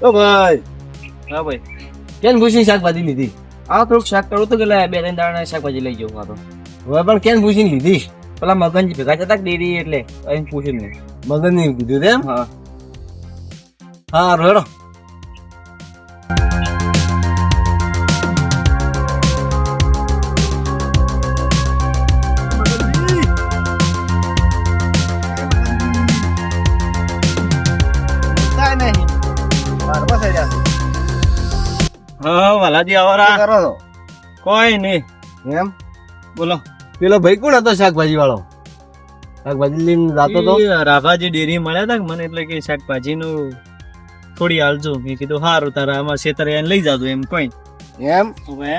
ઓ ભાઈ, હા ભાઈ, કેમ ભૂસી શાકભાજી લીધી? આ થોડુંક શાક કરવું તો કે બે ત્રણ દાણા શાકભાજી લઈ જાઉં. આ તો હવે પણ કેમ ભૂસી લીધી? પેલા મગનજી ભેગા જતા ડેરી એટલે અહીં પૂછ્યું નહીં. મગન ની કીધું તેમ? હા, હા રેડો. હા વાલાજી આવરા કરો છો? કોઈ નહીં. એમ? બોલો. પેલો ભાઈ કોણ હતો શાકભાજી વાળો? શાકભાજી લઈને જાતો તો? ઈ રાભાજી ડેરી મળ્યા હતા કે મને, એટલે કે શાકભાજી નું થોડી હાલજો. મેં કીધું સારું, તારા આમાં ખેતર એને લઈ જાજો એમ કોઈ. એમ? હવે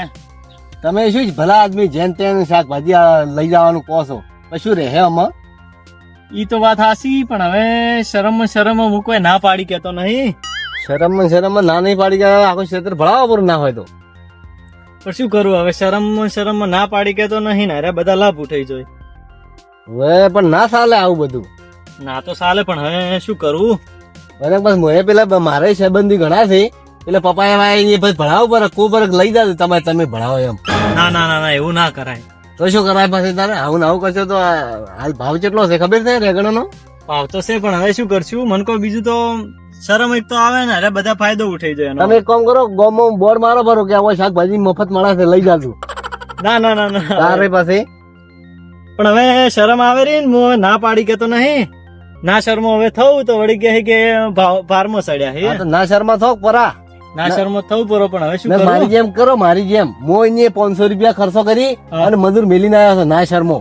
તમે શું જ ભલા આદમી જેન તેન શાકભાજી લઈ જવાનું કહો છો, પછી શું રહે આમાં? ઈ તો વાત હાસી, પણ હવે શરમ હું કોઈ ના પાડી કેતો નહીં. શરમ ના નહીં પાડી ગયા, આખું ક્ષેત્ર ભણાવવા પર ના હોય તો. પણ શું કરું હવે, શરમ ના પાડી કેતો નહીં ને, અરે બધા લાભ ઉઠાઈ જોઈ. હવે પણ ના ચાલે આવું બધું. ના તો ચાલે, પણ હવે શું કરવું? મને બસ મોએ પેલા મારે સંબંધી ઘણા છે, એટલે પપ્પા એ ભણાવો પર કો પર લઈ જાજો તમે ભણાવો એમ. ના ના ના ના, એવું ના કરાય. તો શું કરાય પછી તારે? આવું ને આવું કરશો તો હાલ ભાવ કેટલો છે ખબર છે રેગણો નો? ભાવ તો છે, પણ હવે શું કરશું? મન કોઈ બીજું તો શરમ એક તો આવે ને, અરે બધા ફાયદો ઉઠાઈ જાય એનો. તમે એક કામ કરો, ગામમાં બોર્ડ મારો ભરો કે આવો શાકભાજી મફત મળે છે, લઈ જાજો. ના ના ના ના, તારે પાસે પણ હવે શરમ આવે રહી ને, હું ના પાડી કેતો નહીં. ના શરમો હવે થવું તો વળી કહે કે ભારમાં સડ્યા હે. હા તો ના શર્મા થો પરા. ના શરમો થવું પડો, પણ હવે શું ને મારી કરું? જેમ કરો, મારી જેમ મોય 500 રૂપિયા ખર્ચો કરી અને મજૂર મેલીને આવ્યો છો. ના શર્મો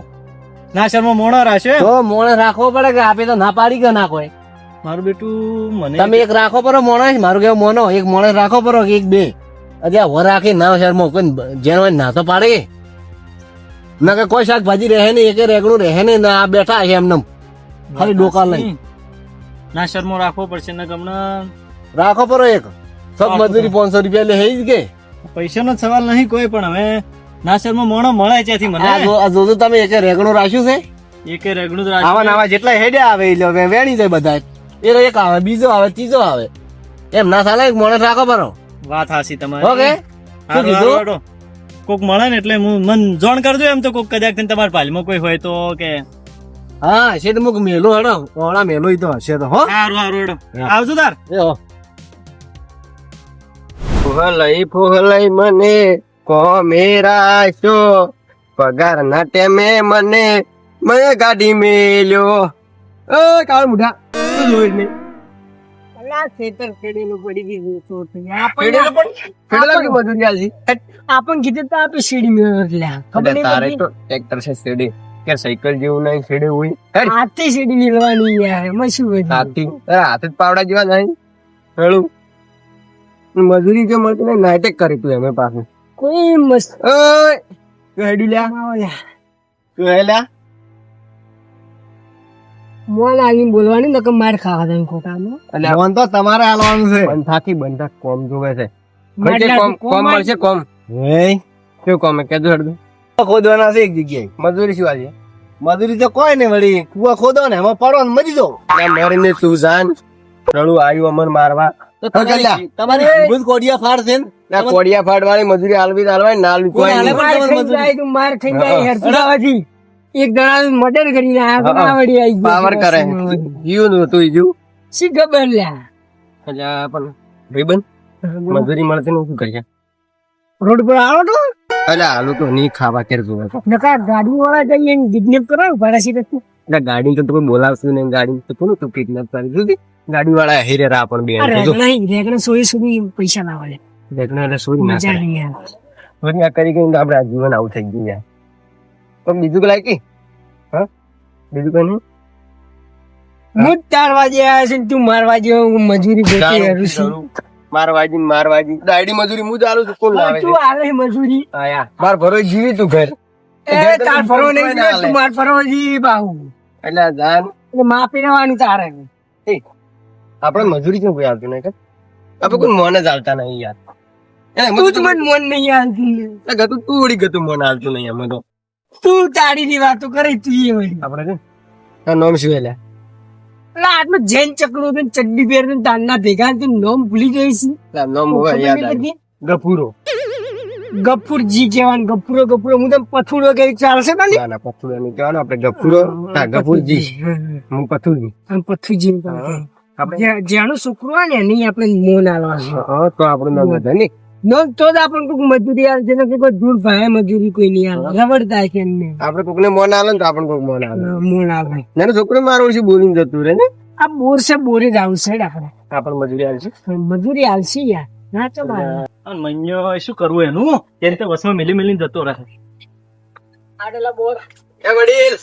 ના શરમો મોણો રાખ્યો એમ? તો મોણે રાખવો પડે કે આપે તો ના પાડી કે ના કોઈ. મારું બેટું મને તમે એક રાખો પરો મોણસ, મારું કેવું મોનો એક મોણસ રાખો પરો કે એક બે અજ્યા વર રાખી ના શર્મો કોઈ જેનો હોય ના તો પાડે ના કે કોઈ શાકભાજી રહે નહીં, એક રેગણું રહે નહીં. ના આ બેઠા છે એમને ખાલી ડોકા લઈ. ના શરમો રાખવો પડશે ને, હમણાં રાખો પરો એક સબ મજૂરી 500 રૂપિયા લે હે જ કે પૈસાનો સવાલ નહીં કોઈ, પણ હવે ના શરમો મોણો મળે ત્યાંથી મને. આ જોજો તમે એક રેગણું રાખ્યું છે. એક રેગણું જ આવા રાખ્યું. નાવા જેટલા હેડ્યા આવે એટલે વેણી જાય બધા. એ એક આવે, બીજો આવે, ત્રીજો આવે, એમ ના ચાલે. એક મોણસ રાખો પરો. વાત હાસી તમારી. ઓકે શું કીધું? કોક મળે ને એટલે મન જોણ કરજો એમ તો. કોક કદાચ તમારા પાલમાં કોઈ હોય તો કે. હા હશે તો મુક મેલો હેડો ઓળા મેલો ઈ તો હશે તો હો. સારું સારું હેડો. આવજો તાર. એ હો ફોહલઈ મને કો મેરા શો પગાર ના ટેમે મને ગાડી મેલ્યો. એ કાળ મુઢા શું જોઈ ને ખેતર ખેડેલું પડી ગયું આપણ કીધું તો આપે સીડી મેળવ્યા ખબર તારે નહીં તો ટ્રેક્ટર છે સીડી કે સાયકલ જેવું નહીં સીડી હોય હાથથી સીડી મેળવાની યાર એમાં શું હોય હાથી હાથ જ પાવડા જેવા નહીં હેળું મજૂરી જો મળતી નહીં નાટક કરી તું એમે પાસે કોઈ મસ્ત ઓય તું હેડી લ્યા તું હેલા મોન આવીને બોલવાની નકર માર ખાવા દે ખોટામાં એટલે ફોન તો તમારે હાલવાનું છે. બંધા કોમ જોવે છે. કોમ મળશે કોમ. શું કોમ કેજો હડું ખોદવાના છે એક જગ્યાએ. મજૂરી શું આજે? મજૂરી તો કોઈ ને વળી કુવા ખોદો ને એમાં પડો ને મરી દો. મરીને તું જાન રડું આવ્યું અમર મારવા. તમારી ભૂત કોડિયા ફાડ છે ને કોડિયા ફાડ વાળી મજૂરી હાલવી હાલવાય ના હાલવી કોઈ નહીં. માર થઈ જાય હેરફાવાથી એક દડા મર્ડર કરીને આવડી આવી પાવર કરે જીવ નું તું જીવ શી ખબર લ્યા. એટલે પણ ભાઈબંધ મજૂરી મળતી ને શું કરીએ? રોડ પર આવો તો એટલે હાલું તો નહીં ખાવા કેર જોવે નકા ગાડી વાળા જઈએ કિડનેપ કરાવ ભાડાસી રસ્તું. એટલે ગાડી તો કોઈ બોલાવશું નહીં. ગાડી તો કોનું તું કિડનેપ કરી દીધી? ગાડી વાળા હેરે રા પણ બે રેગણા સોય સુધી પૈસા ના વાળે દેખને એટલે શું ના મજા કરે. નહીં આવે. વળી આ કરી ગઈ તો આપણે આ જીવન આવું થઈ ગયું યાર. તો બીજું કઈ લાયકી? હા બીજું કઈ નહીં. હું જ 4 વાગે આવ્યા છે ને તું મારવા જેવો મજૂરી ગોતી હેરું છું. મારવાજી દાડી મજૂરી હું ચાલુ છું. કોણ લાવે તું આલે છે મજૂરી આયા માર ભરો જીવી તું ઘર એ તાર ફરવો નહીં જોઈએ, તું માર ફરવો જી બાહુ એટલે જાન એટલે માપી રહેવાનું તારે. આપણે મજૂરી કેમ કોઈ આવતું નહીં? આપણે કોઈ મોને જ આવતા નહીં યાર. તું જ મને મન નહીં આવતી. ગતું તું વળી ગતું મોને આવતું નહીં અમે તો. તું તારી ની વાતો કરે તું એ વળી. આપણે છે તારું નામ શું એટલે? એટલે આટલું જૈન ચકલું હતું, ચડ્ડી પહેરતું, તાંડા ભેગા હતું, નોમ ભૂલી જઈશ. નામ ખબર યાદ નહીં આવ્યું. પડતી. ગફુરો. ગફુરજી કહેવાનું, ગફુરો હું તો પથુડો કે ચાલશે ને? ના ના પથુડો નહીં કહેવાનું, આપણે ગફુરો. હા ગફુરજી. હું પથુરજી. અને પથુજી આપણે જેનું છોકરું હોય ને એની આપણે મોન આલવાનું. હા તો આપણું નામ હતા ને. નો તો જ આપણને કોઈક મજૂરી આવે છે, ને કોઈ દૂર ભાઈ મજૂરી કોઈ નહીં આવે, રબડ થાય છે એમને. આપણે કોકને મોન આલે ને તો આપણને કોક મોન આલે. મોન આવે. નાનો છોકરો મારો છે બોલીને જતું રહે ને. આ બોર છે, બોરે જ આવશે ને આપણે. આપણને મજૂરી આલશે. મજૂરી આવશે યાર. ના તો મારે. અને મન્યો શું કરવું એનું એ રીતે વસમાં મિલી મિલીને જતો રહે. આડેલા બોર. એ વડીલ.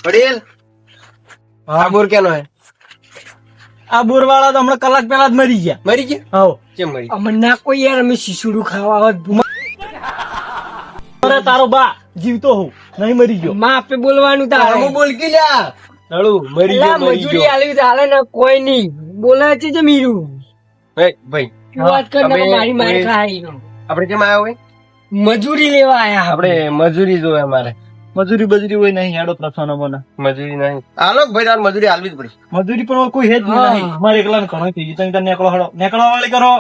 વડીલ. આ બોર કેનો હે? આ બોર વાળા તો હમણાં કલાક પહેલા જ મરી ગયા. મરી ગયા? હાઉ કેમ મરી? અમે ના કોઈ યાર, અમે શીશુડું ખાવા આવત. અરે તારો બા જીવતો હોઉં નહીં મરી ગયો. માં આપે બોલવાનું તારે. હું બોલ કે લ્યા. ચાલુ મરી એલા ગયો મરી મજૂરી ગયો. આલવી તો હાલે ને, કોઈ નહીં બોલાય છે જ મીરું. એ ભાઈ તું વાત કર ને, અમે- મારી મારી ખાઈ. આપણે કેમ આવ્યા હોય? મજૂરી લેવા આયા આપણે મજૂરી જોવે અમારે. મજૂરી બજૂરી હોય નહીં હેડો પ્રશ્ન મને. મજૂરી નહીં. હાલો ભાઈ તાર મજૂરી આલવી જ પડી. મજૂરી પણ કોઈ હેજ હા. નહીં. મારે એકલા ઘણો થઈ ગયું. તમે નીકળો હડો નીકળવા વાળી કરો.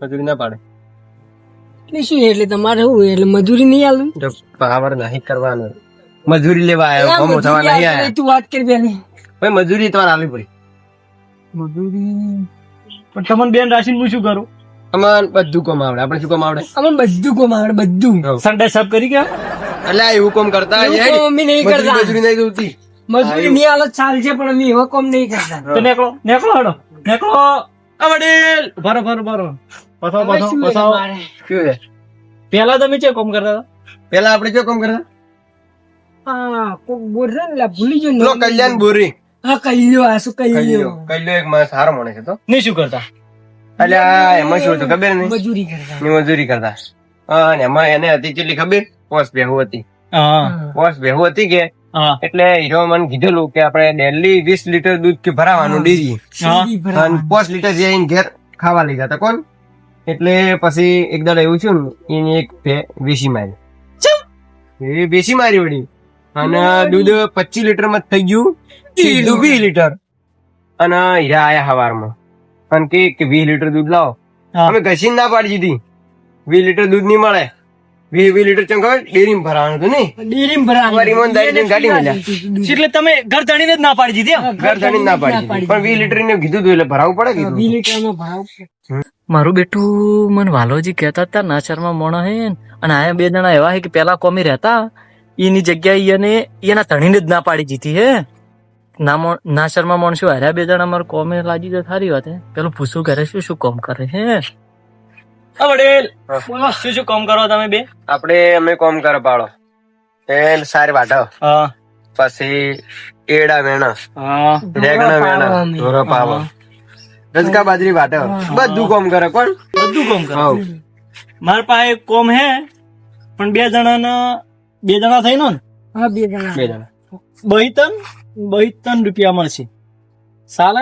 મજૂરી ના પાડે. એટલે શું, એટલે તમારે શું એટલે મજૂરી નહીં આલું? જો પાવર નહીં કરવાનું. મજૂરી લેવા આવ્યો એલા કોમો થવા મજૂરી નહીં આલવી, આયા. તું વાત કરી પેલી. ભાઈ મજૂરી તમારે આલવી પડી. મજૂરી પણ તમને બેન રાશિ હું શું કરું? અમારે બધું કામ આવડે. આપણે શું કામ આવડે? અમે બધું કોમ આવડે, બધું. સંડે સાફ કરી ગયા. એટલે આ એવું કામ કરતા એવું હોય કામ અમે નહીં મજૂરી કરતા. મજૂરી નહીં જોતી. મજૂરી નહીં આલો ચાલશે, પણ અમે એવા કામ નહીં કરતા. તો નીકળો નીકળો હડો નીકળો. આ વડીલ ભરો ભરો ભરો પથાવ હવે પથાવ શું છે પથાવ. મારે? શું છે? પેલા તમે છે કોમ કરતા હતા? પેલા આપણે શું કામ કરતા? હા, કોક બોલ છે ને, લા, ભૂલી ગયો પેલો નામ. કલ્યાણ બોરી. હા, કલ્યો, આ શું કલ્યો? કલ્યો એક માણસ સારો માણસ હતો. નહીં શું કરતા? એટલે આ એમાં શું હતું ખબર નહીં? મજૂરી કરતા. ની મજૂરી કરતા. અને એમાં એને હતી કેટલી ખબર? પોસ ભેહું હતી. હા પોસ ભેહું હતી કે હા એટલે હીરો મને કીધેલું કે આપણે ડેલી 20 લીટર દૂધ કે ભરાવાનું ડેરી. સીડી અને ભરાવાની. 5 લીટર જઈને ઘેર ખાવા લઈ જતા કોણ. એટલે પછી એક દાડો એવું થયું ને એને એક વેસી મારી. એ વેસી મારી વળી. અને દૂધ 25 લીટર માં થઈ ગયું સીધું 20 લીટર. અને હીરા આયા હવારમાં અને કે 20 લીટર દૂધ લાવો. હા. અમે ઘસીને ના પાડી દીધી. 20 લીટર દૂધ નહીં મળે. 20 લીટર ચમ ખબર ડેરીમાં ભરાવાનું હતું ને. ડેરીમાં ભરાવાની. અમારી ઈમાનદારી ગાડી મળ્યા. એટલે તમે ઘર જાણીને જ ના પાડી દીધી એમ? ઘર જાણીને ના પાડી દીધી. પણ 20 લીટર ને કીધું હતું એટલે ભરાવું પડે કીધું. 20 લીટરનો ભાવ. મારું બેટું મને વાલોજી કહેતા હતા નાચરમાં મોણા હે ને, અને આયા બે જણા એવા હે કે પેલા કોમી રહેતા એની જગ્યાએ એને એના ધણીને જ ના પાડી દીધી હે. નાચરમાં મોણ શું હાર્યા બે જણા મારે કોમે લાગી તો સારી વાત હે. પેલું પૂછું કરે શું શું કોમ કરે હે. આ વડીલ હા. બોલો શું શું કામ કરો તમે બે? આપણે અમે કોમ કરે પાડો એ સારી વાટો હા પછી એડા વેણા હા રેગણા વેણા પાડો અમે. ઢોરો પાવો રજકા બાજરી વાટો બધું કોમ કરે કોણ. બધું કામ કરો. હાઉ. મારા પાસે એક કોમ હે પણ બે જણા થઈ ને હા, 2 જણા. બે જણા 32 રૂપિયા મળશે. ચાલે?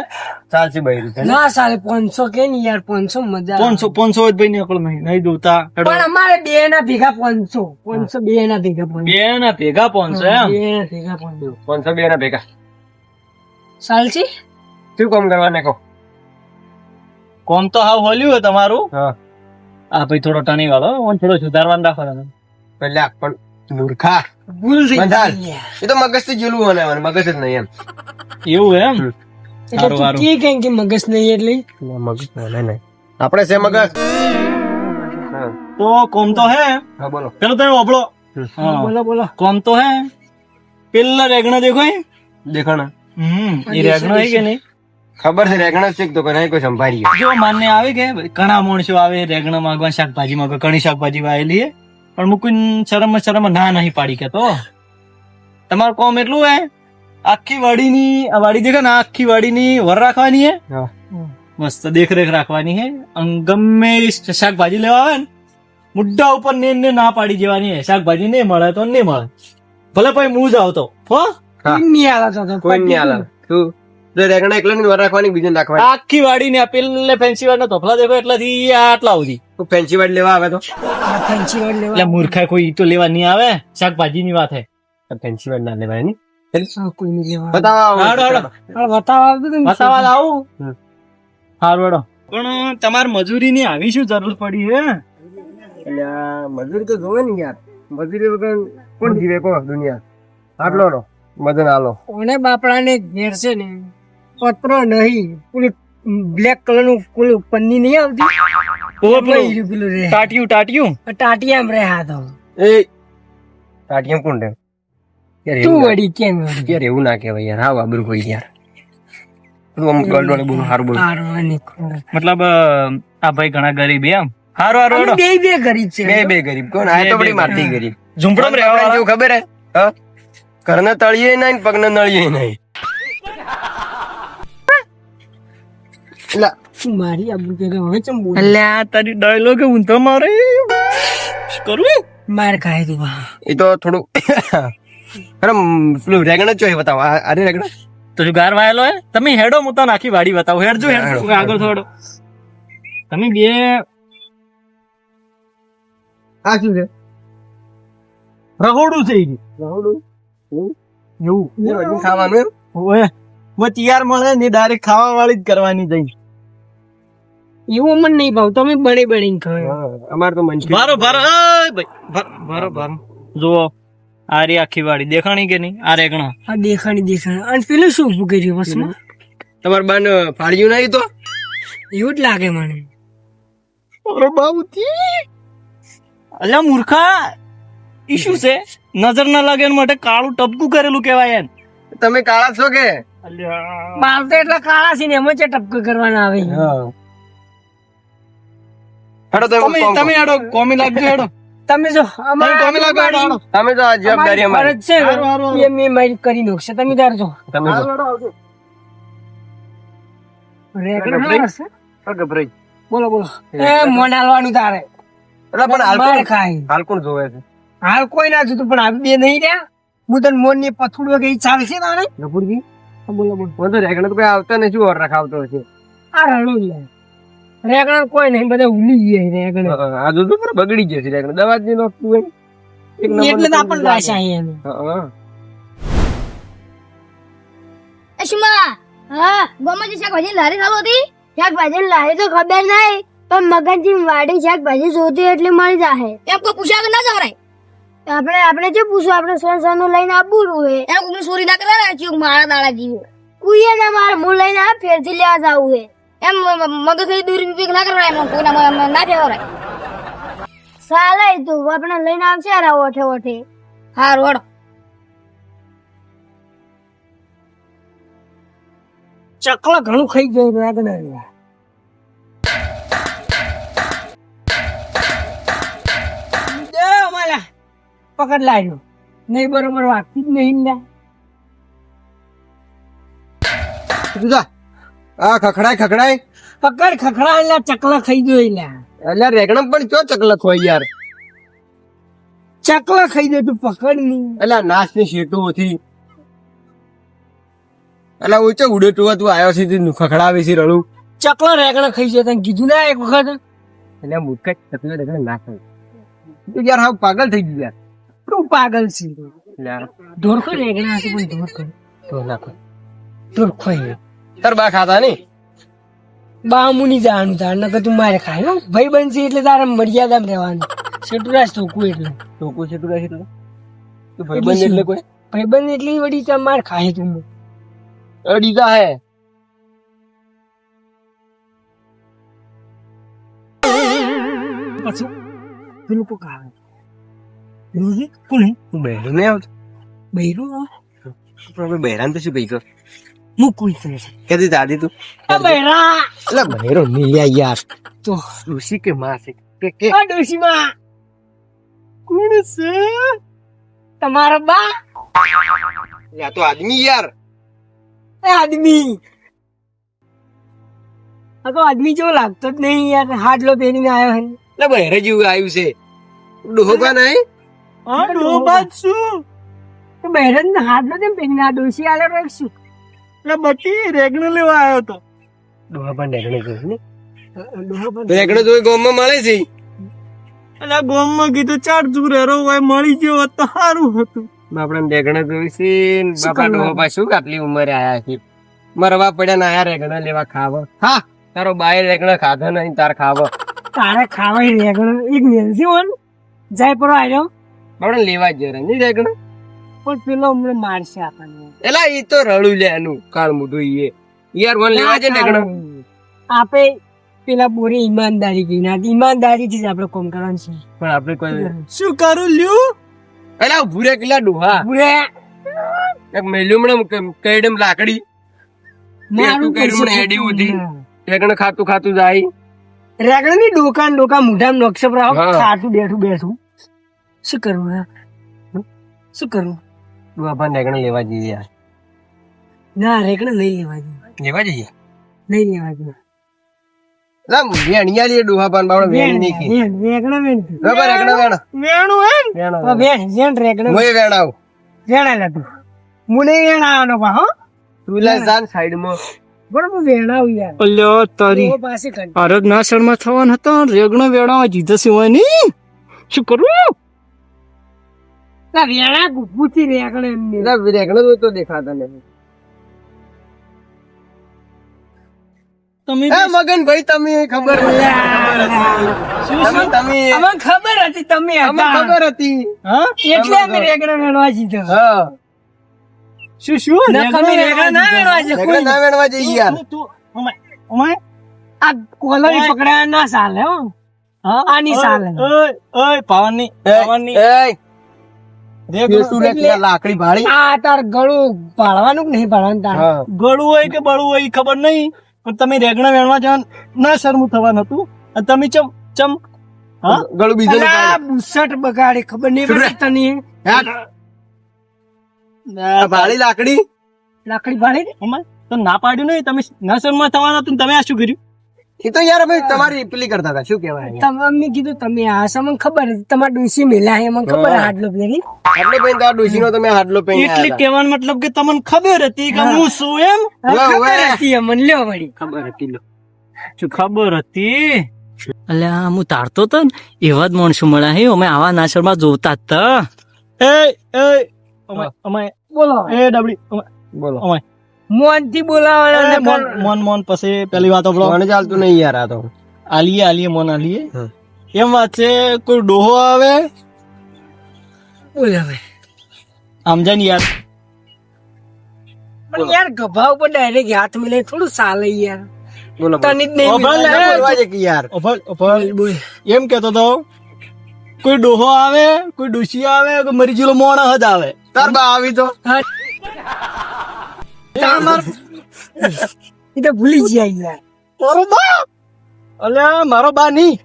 ચાલશે 2 રૂપિયા ના સાલે 500 કે ને યાર, 500 મજા આવે. 500 જ ભાઈ નીકળો નહીં જોતા. પણ અમારે 2 ના ભેગા 500 2 ના ભેગા 500. બે ના ભેગા 500 એમ? 2 ના ભેગા 500. 502 ના ભેગા. ચાલશે? શું કોમ કરવાને કહો. કોમ તો હાવ હોલ્યું હોય તમારું. હા આ ભાઈ થોડો ટણી વાળો થોડો સુધારવાનું રાખો તમે. પેલા પણ મૂર્ખા ભૂલ થઈ બંધાલ. ગઈ યાર. એ તો મગજ થી જેલું બનાવવાનું મગજ જ નહીં એમ. એવું એમ? એટલે સારું, તું સારું. કે કઈ કે મગજ નહીં એટલે મગજ નહીં આપણે છે મગજ. હા તો કોમ તો હે હા બોલો. પેલો તમે ઓબળો. હા. બોલો બોલો. કોમ તો હે પેલા રેગણા દેખો હે? દેખાણા એ રેગણો હે કે નહીં? ખબર છે રેગણા છે તો નહીં કોઈ સંભાળી ગયો. જો માનને આવે કે ઘણા માણસો આવે રેગણા માંગવા શાકભાજી માંગવા ઘણી શાકભાજી વાયેલી હે પણ મુકુન શરમ ના નહીં પાડી કે તો તમારું કોમ એટલું હે આખી વાડીની આ વાડી દેખો ને આખી વાડીની વર રાખવાની હે. હા. મસ્ત દેખરેખ રાખવાની હે અને ગમે એ શાકભાજી લેવા આવે ને મુદ્દા ઉપર ને ના પાડી દેવાની હે. શાકભાજી નહીં મળે તો નહીં મળે ભલે ભાઈ હું જ આવતો હો. હા. નહીં આલા તો કોઈ નહીં આલે. તું તો રેગણા એકલા ની વાર રાખવાની બીજું નાખવાની. આખી વાડી ને પેલે ફેન્સી વાડ તોફલા દેખો એટલાથી આટલા સુધી તું ફેન્સી વાડ લેવા આવે તો ફેન્સી વાળ લેવા. એટલે મૂર્ખા કોઈ ઈ તો લેવા નહીં આવે શાકભાજી ની વાત હે. ફેન્સી વાડ ના લેવાય ને. આ કોઈ નહીં લેવા. બતાવો હાડો, હાડો. બતાવવા આવતું હતું ને. બતાવવા લાવું હારું હેડો. પણ તમારે મજૂરીની આવી શું જરૂર પડી હે એટલે આ મજૂરી તો જોવે ને યાર, મજૂરી વગર કોણ જીવે કો દુનિયા. આટલો નો મદન આલો. ઓને બાપડાને ઘેર છે ને પત્રો નહીં, પેલું બ્લેક કલર નું પેલું પન્ની નહીં આવતી, પેલું રે ટાટિયું ટાટિયામ રે હાથ એ ટાટિયા કોણ રે યાર? તું એવું ના- વળી કેમ વળી? યાર એવું ના કહેવાય યાર. હા આબરૂ કોઈ યાર. તું આમ ગળડોળે બોલું સારું બોલું. હારું અને ખોરાક. મતલબ આ ભાઈ ઘણા ગરીબ એમ હારું હારું અમે હેડો. બે ગરીબ છે. બે ગરીબ કોણ? આ તો બડી મારતી ગરીબ. ઝૂંપડોમાં રહેવા આપણને કેવું ખબર હે? હા? ઘરના તળિયે નહીં ને પગના નળિયે નહીં. એલા, તું મારી આબરૂ કે હવે ચમ બોલ? અલ્યા તારી ડાયલોગ ઊંધો મારે શું કરું માર ખાય તું બા. એ તો થોડું અરે પેલું રેગણ જ જોઈએ બતાવો. અરે રેગણ તો જો ગાર વાયેલો હે તમે હેડો હું તો નાખી વાડી બતાવું હેડજો હેડજો આગળ થોડો તમે બે આ શું છે? રહોડું થઈ રાહુલ એવું ખાવાનું એમ? ઓએ વો તૈયાર મળે ને ડાયરેક્ટ ખાવા વાળી જ કરવાની જઈ એવું મને નહીં ભાવ, તમે બળી બળીને ખાવ. હા, અમારે તો મંચુરિયન. ભારો ભારો ઓય ભાઈ ભારો ભારો જુઓ આ રી આખી વાડી દેખાણી કે નહીં આ રેગણા આ દેખાણી અને પેલું શું ઉભું કર્યું બસમાં? તમારે બાન ફાડ્યું નહીં તો? એવું જ લાગે મને. અરે બાબુજી અલ્યા મૂર્ખા ઈ શું છે નજર ના લાગે એના માટે કાળું ટપકું કરેલું કહેવાય એમ તમે કાળા છો કે? અલ્યા બાલ તો એટલા કાળા છે ને એમાં છે ટપકો કરવાના આવે. હેડો તમે તમે હેડો કોમી લાગજો હેડો તમે જો તમે કોમી લાગો હેડો હેડો. તમે તો આ જવાબદારી અમારી. ફરજ છે હારું, હારું, એ મેં મારી કરી નાખશે. તમે તાર જો તમે તો. Record break. હશે? ગભરાઈ. બોલો બોલો. એ મોઢાલવાનું તારે એટલે પણ હાલ માર કોણ- ખાય. હાલ કોણ જોવે છે? હાલ કોઈ ના જોતું પણ આવી બે નહીં રહ્યા. હું તને મોન ની પથુડો કઈ ચાલશે તારે? ગફુરજી, બોલો બોલો. મને તો રેગણ તો કોઈ આવતા ને શું ઓર રખાવતો હશે. આ રડું લે. રેકર્ડ કોઈ નહીં, બધા ઉલી ગયા રેકર્ડ. આ દૂધ પર બગડી જશે રેગણ. દવા જ નહીં નાખતું હોય. એક નંબર એટલે તો નું આપણને રાશા અહીંયા. હા. અશ્મા હા ગોમાજી શાકભાજી લારી ચાલુ હતી શાકભાજી લારી તો ખબર નહીં પણ મગનજી વાડી શાકભાજી જોતી એટલે મળી જાહે એમ કોઈ પૂછ્યા વગર ના જવરાય આપણે જે પૂછું આપણે સોન નું લઈને આપવું હોય એમ કોઈ ચોરી ના કરે ને ચૂક મારા દાડા જીવો કુઈએ ના મારે હું લઈને આ ફેરથી લેવા જાવું હે એમ મગજ થી દૂર ના કરવાય એમ કોઈના ના જવરાય સાલે તું આપણે લઈને આવશે રા ઓઠે ઓઠે હા રોડ ચકલા ઘણું ખાઈ ગયું રેકર્ડ. પકડ લાગ્યો નહીં બરોબર વાગતી જ નહીં ને. તું જા. આ ખખડાય પકડ ખખડા એટલે ચકલા ખાઈ ગયો એટલે એટલે રેગણ પણ ચો ચકલત હોય યાર. ચકલા ખાઈ ગયો તું પકડ નહીં. એટલે નાશ ની શેટું હતી. એટલે ઊંચો ઉડે તું આવ્યો છે તે ખખડાવે છે રડું. ચકલા રેકડા ખાઈ ગયો તને કીધું ના એક વખત. એટલે મૂર્ખ ચકલા રેગણ ના ખાય. તું યાર હાવ પાગલ થઈ ગયું યાર. તું પાગલ છે. યાર ઢોરખો રેકડા હશે પણ ઢોરખો તો ના ખાય. ઢોરખો એ તાર બા ખાતા નહીં? બામુની જાણું તાર નકર તું મારે ખાય હો. ભાઈ બનશે એટલે તારે મર્યાદામાં રહેવાનું. શેઠુરાજ ટોકું એટલે ટોકું છે તું રહેશે તું ભાઈબંધ એટલે કોઈ ભાઈબંધ એટલી વડી તાર માર ખાય તું. અડીતા હે. પછી પેલું કોક આવે. પેલું છે? કોણ હે? તું બહેરો નહીં આવતો? બૈરું આવે? પણ બહેરાન તો શું કહી કર હું કોઈ કરે છે. કેતી દાદી તું આ બૈરા એટલે બહેરો નહીં લ્યા યાર. તો ઋષિ કે માં છે કે આ ડોશીમાં કોણ છે તમારા બા યા તો આદમી યાર. એ આદમી આ તો આદમી જેવો લાગતો જ નહીં યાર. હાડલો પહેરીને આવ્યો હે. એટલે બહેરે જેવું આવ્યું છે. ડોહા નહીં આ ડોબા જ શું તો બહેરન ને હાડલો કેમ પહેરીને આ ડોશી આલે રાખશું. એટલે બટી રેગણો લેવા આવ્યો તો ડોહા પણ રેગણે જોયું ને રેગણે જોઈ ગામમાં મળે છે. એટલે ગોમમાં કીધું ચાર ચૂરેરો હોય મળી ગયો હોત તો સારું હતું બાપડા રેગણા જોઈ છે ને બાપા ડોહો પાસે શું આટલી ઉંમરે આયા છે મરવા પડ્યા ને આયા રેગણા લેવા ખાવ હા તારો બાય રેગણા ખાધા નહીં તાર ખાવ તારે ખાવાય રેગણ એક મેલસી હોન જાય પર આવ્યો બાપડા લેવા જ જરા નહીં રેગણા પણ પેલો અમને મારશે આપણને એલા ઈ તો રડું લે એનું કાળ મોઢું ઈ યાર વન લેવા છે રેગણા આપે પેલા બોરી ઈમાનદારી ગઈ ના ઈમાનદારીથી જ આપણે કોમ કરવાનું છે પણ આપણે કોઈ શું કરું લ્યું એલા ભૂરે કેટલા ડોહા પૂરે એક મેલ્યું કઈડમ લાકડી મારું કઈડમ હેડી ઉધી રેગણા ખાતું ખાતું જાય રેગણ ની ડોકા મુઢામ નોક્ષ પર આવો હા. ખાતું બેઠું શું કરવું હે? શું કરવું બાપા રેગણા લેવા જઈએ યાર ના રેગણ નહીં લેવા જોઈએ લેવા જઈએ નહીં લેવા જોઈએ લા વેણિયા લે ડોહા પાન બાપડા વેણ ની કી રેગણ વેણ બાપા રેગણા વેણ વેણું હે વેણ વેણ રેગણ મોય વેણ આવ વેણા લે તું મુને વેણાવાનો પા હો તું લે જાન સાઈડ માં બરોબર વેણાવ યાર અલ્યો તારી ઓ પાસે કર આરગ ના શર્મા થવાના હતા રેગણા વેણાવા જીધા સિવાય નહીં શું કરું ના વેણા ગુપુતી રેગણ એમની એલા રેગણા તો દેખાતા નહીં તમે એ મગન ભાઈ તમે ખબર તમે અમને ખબર હતી તમે અમને હતા ખબર હતી હા એટલે અમે રેગણ વેણવા જીધો હા શું તમે રેગણ ના વેણવા છે રેગણા ના વેણવા જઈએ યાર આ કોલરી પકડાયા ના ચાલે હો આની ચાલે પાવાની પેસું લે પેલા લાકડી ભાળી આ તાર ગળું પાડવાનું કે નહીં પાડવાનું તાર હા ગળું હોય કે બળું હોય ઈ ખબર નહીં પણ તમે રેગણા વેણવા જવાનું ના શરમું થવાનું હતું અને તમે ચમ હા ગળું બીજું અલા, બુસટ બગાડી ખબર નહીં પડતી તને ભાળી લાકડી લાકડી પાડી દે. અમાર તો ના પાડ્યું નહીં તમે ના શરમા થવાના હતું ને તમે આ શું કર્યું એ તો યાર અમે તમારી પેલી કરતા હતા શું કેવાય તમે અમને કીધું તમે આ છો, મને ખબર હતી તમારા ડોસી મેલા હે મને ખબર હા. હાડલો પેલી આટલો પેન તાર ડોશી નો તમે હાડલો પેન એટલે કહેવાનો મતલબ કે તમને ખબર હતી કે હું શું એમ ખબર હતી અમને લ્યો વળી ખબર હતી લો શું ખબર હતી અલ્યા હું તારતો તો ને એવા જ માણસો મળ્યા હે અમે આવા નાશરમાં જોતા જ તા અમાય બોલો એ ડબડી બોલો અમાય મોન થી બોલાવાના મોન મોન પછી પેલી વાત આપણો મને ચાલતું નહીં યાર આ તો આલીએ મોન આલીએ હા. એમ વાત છે કોઈ ડોહો આવે બોલાવે આમ જાય ને યાર પણ યાર ગભા ઉપર ડાયરેક્ટ હાથ મિલે થોડું ચાલે યાર બોલો તને જ નહીં ઓભળ લે. મિલે. બોલવા છે કે યાર બોલ એમ કેતો તો કોઈ ડોહો આવે કોઈ ડોશી આવે કોઈ મરી ગયેલો મોણસ જ આવે તાર બા આવી તો એ તો ભૂલી જાય યાર મારો બા અલ્યા મારો બા નહીં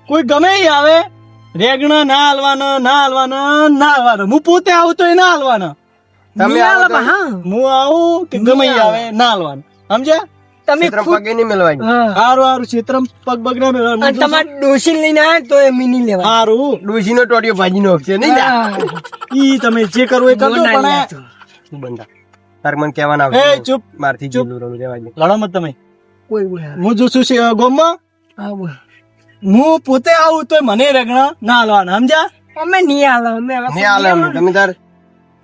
કોઈ ગમે ઈ આવે રેગણા ના હાલવાનો હું પોતે આવું તો એ ના હાલવાનો તમે આવો તો હા હું આવું કે ગમે ઈ આવે ના હાલવાનું સમજ્યા તમે ક્ષેત્ર ખુદ પગે નહીં મેલવાની હા હારું ક્ષેત્રમ પગ બગ ના મેળવાનું. અને તમારે ડોસી લઈને આવે તો એ મિની લેવા હારું ડોશી નો ટોટિયો ભાજી નો છે નહીં લ્યા? ઈ તમે જે કરવું એ કરજો પણ આ- તું બંધા તાર મને કહેવાના એ આવશે ચૂપ મારથી ચૂપ. જીલું રણું રહેવા દે. લડો મત તમે કોઈ બોલે હું જો શું છે ગોમમાં હા બોલ હું પોતે આવું તો મને રેગણા ના હાલવાના સમજ્યા અમે નહીં હાલો અમે હવે નહીં હાલે અમને. તમે તાર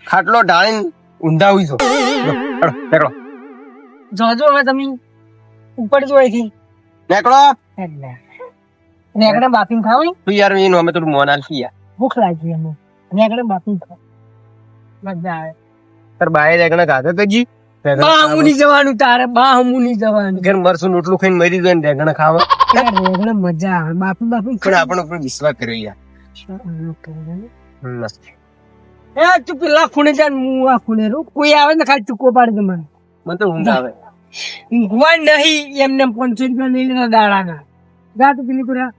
ખાટલો ઢાળીને ઊંધા હોય છો લો, હેડો, નીકળો જોજો હવે તમે ઉપર જો અહીંથી નીકળો રેગડા બાફીને ખાવ ને તું યાર એનું અમે થોડું મોન આલશી યાર ભૂખ લાગી અમે રેગડા બાફીને ખાવ મજા આવે તાર બાએ રેગણા ખાધા તો જી બા હું નહીં જવાનું તારે બા હું નહીં જવાનું ઘર મરસું રોટલું ખાઈને મરી જાય ને રેગણા ખાવા યાર રેગડા મજા આવે બાફી બાફી પણ આપણો ઉપર વિશ્વાસ કર્યો યાર એ તું પેલા ખૂણે જા ને હું આ ખૂણે રહું કોઈ આવે ને ખાલી ચૂકો પાડી દે મને મને તો ઊંઘ આવે ઊંઘવા નહીં એમને 500 રૂપિયા નહીં લેતા દાડાના જા તું પેલી પૂરા